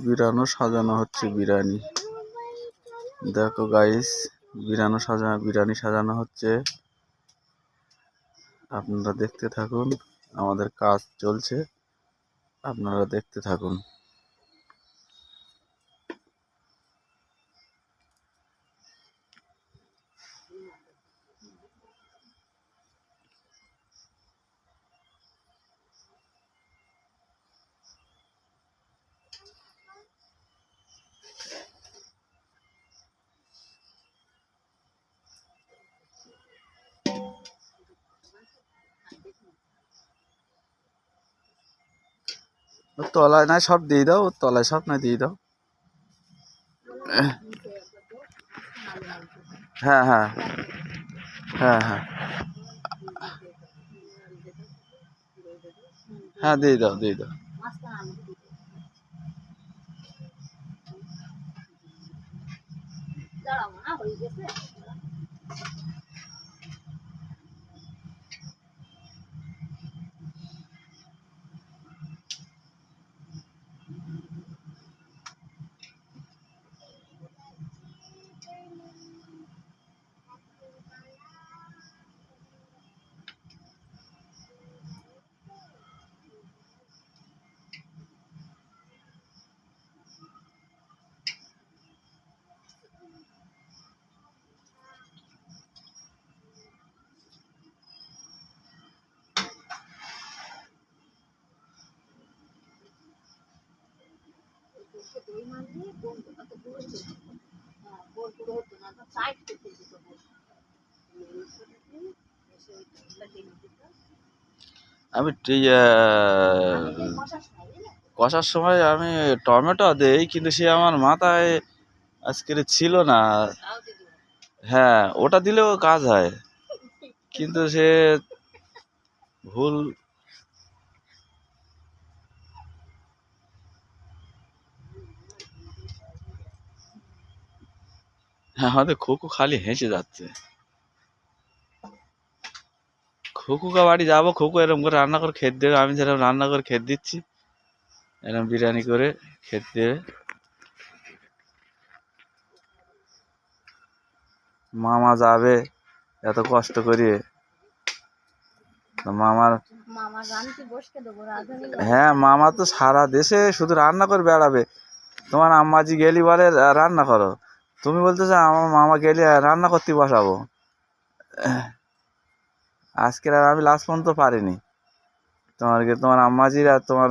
বিরানো সাজানো হচ্ছে বিরিয়ানি। দেখো গাইস, বিরিয়ানি সাজানো হচ্ছে। আপনারা দেখতে থাকুন, আমাদের কাজ চলছে, আপনারা দেখতে থাকুন। তলায় নাই সব দিয়ে দাও, তলায় সব নাই দিয়ে দাও। হ্যাঁ হ্যাঁ হ্যাঁ হ্যাঁ হ্যাঁ দিয়ে দাও দিয়ে দাও। আমি কষার সময় আমি টমেটো দেই, কিন্তু সে আমার মাথায় আজকের ছিল না। হ্যাঁ, ওটা দিলেও কাজ হয়, কিন্তু সে ভুল। আমাদের খোকু খালি হেসে যাচ্ছে। খোকুকা বাড়ি যাবো, খোকু এরকম করে রান্না করে খেতে দেবে, আমি যেরকম রান্না করে খেতে দিচ্ছি, এরকম বিরিয়ানি করে খেতে দেবে। মামা যাবে এত কষ্ট করিয়ে, মামার, হ্যাঁ মামা তো সারা দেশে শুধু রান্না করে বেড়াবে। তোমার আম্মাজি গেলি বলে রান্না করো, তুমি বলতেছো আমার মামা গেলে রান্না করতে বসাবো। আজকের আর আমি লাস্ট পর্যন্ত পারিনি। তোমার আম্মাজির আর তোমার